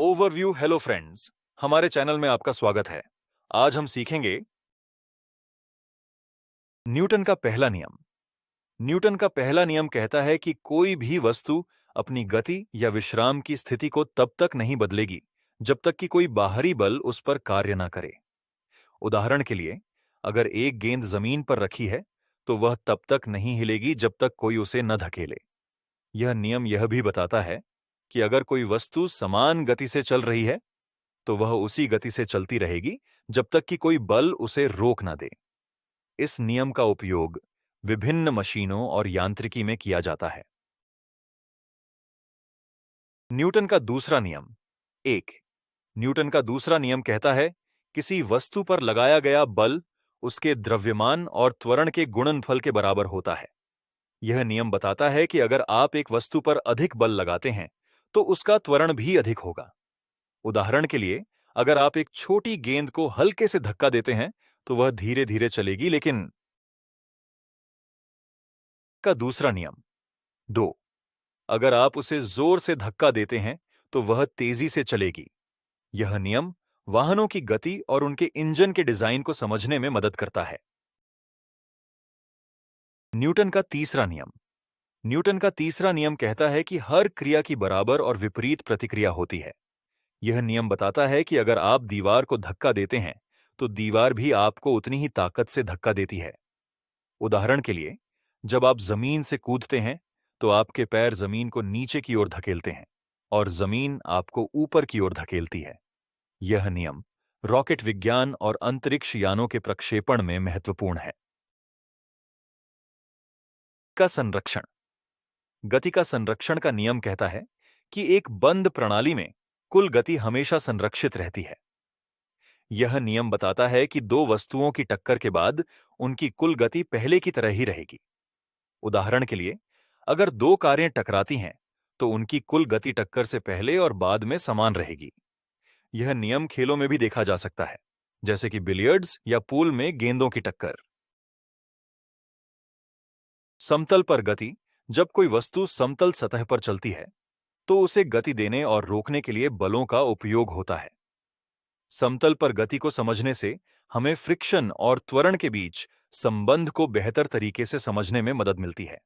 Overview. Hello friends, हमारे channel में आपका स्वागत है। आज हम सीखेंगे न्यूटन का पहला नियम। न्यूटन का पहला नियम कहता है कि कोई भी वस्तु अपनी गति या विश्राम की स्थिति को तब तक नहीं बदलेगी जब तक कि कोई बाहरी बल उस पर कार्य न करे। उदाहरण के लिए, अगर एक गेंद जमीन पर रखी है तो वह तब तक नहीं हिलेगी जब तक कोई उसे न धकेले। यह नियम यह भी बताता है कि अगर कोई वस्तु समान गति से चल रही है तो वह उसी गति से चलती रहेगी जब तक कि कोई बल उसे रोक न दे। इस नियम का उपयोग विभिन्न मशीनों और यांत्रिकी में किया जाता है। न्यूटन का दूसरा नियम। एक, न्यूटन का दूसरा नियम कहता है किसी वस्तु पर लगाया गया बल उसके द्रव्यमान और त्वरण के गुणनफल के बराबर होता है। यह नियम बताता है कि अगर आप एक वस्तु पर अधिक बल लगाते हैं तो उसका त्वरण भी अधिक होगा। उदाहरण के लिए, अगर आप एक छोटी गेंद को हल्के से धक्का देते हैं तो वह धीरे धीरे चलेगी, लेकिन का दूसरा नियम। दो, अगर आप उसे जोर से धक्का देते हैं तो वह तेजी से चलेगी। यह नियम वाहनों की गति और उनके इंजन के डिजाइन को समझने में मदद करता है। न्यूटन का तीसरा नियम। न्यूटन का तीसरा नियम कहता है कि हर क्रिया की बराबर और विपरीत प्रतिक्रिया होती है। यह नियम बताता है कि अगर आप दीवार को धक्का देते हैं तो दीवार भी आपको उतनी ही ताकत से धक्का देती है। उदाहरण के लिए, जब आप जमीन से कूदते हैं तो आपके पैर जमीन को नीचे की ओर धकेलते हैं और जमीन आपको ऊपर की ओर धकेलती है। यह नियम रॉकेट विज्ञान और अंतरिक्ष यानों के प्रक्षेपण में महत्वपूर्ण है। का संरक्षण। गति का संरक्षण का नियम कहता है कि एक बंद प्रणाली में कुल गति हमेशा संरक्षित रहती है। यह नियम बताता है कि दो वस्तुओं की टक्कर के बाद उनकी कुल गति पहले की तरह ही रहेगी। उदाहरण के लिए, अगर दो कारें टकराती हैं तो उनकी कुल गति टक्कर से पहले और बाद में समान रहेगी। यह नियम खेलों में भी देखा जा सकता है, जैसे कि बिलियर्ड्स या पूल में गेंदों की टक्कर। समतल पर गति। जब कोई वस्तु समतल सतह पर चलती है तो उसे गति देने और रोकने के लिए बलों का उपयोग होता है। समतल पर गति को समझने से हमें फ्रिक्शन और त्वरण के बीच संबंध को बेहतर तरीके से समझने में मदद मिलती है।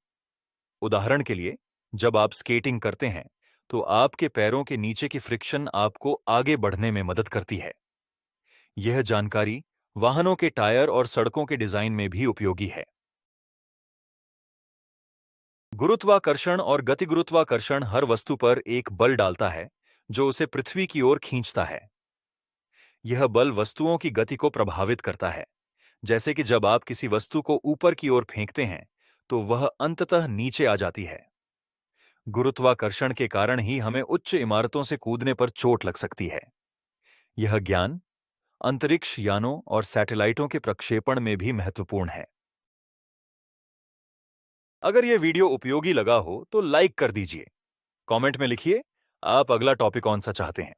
उदाहरण के लिए, जब आप स्केटिंग करते हैं तो आपके पैरों के नीचे की फ्रिक्शन आपको आगे बढ़ने में मदद करती है। यह जानकारी वाहनों के टायर और सड़कों के डिजाइन में भी उपयोगी है। गुरुत्वाकर्षण और गतिगुरुत्वाकर्षण हर वस्तु पर एक बल डालता है जो उसे पृथ्वी की ओर खींचता है। यह बल वस्तुओं की गति को प्रभावित करता है, जैसे कि जब आप किसी वस्तु को ऊपर की ओर फेंकते हैं तो वह अंततः नीचे आ जाती है। गुरुत्वाकर्षण के कारण ही हमें उच्च इमारतों से कूदने पर चोट लग सकती है। यह ज्ञान अंतरिक्ष यानों और सैटेलाइटों के प्रक्षेपण में भी महत्वपूर्ण है। अगर यह वीडियो उपयोगी लगा हो तो लाइक कर दीजिए। कमेंट में लिखिए आप अगला टॉपिक कौन सा चाहते हैं।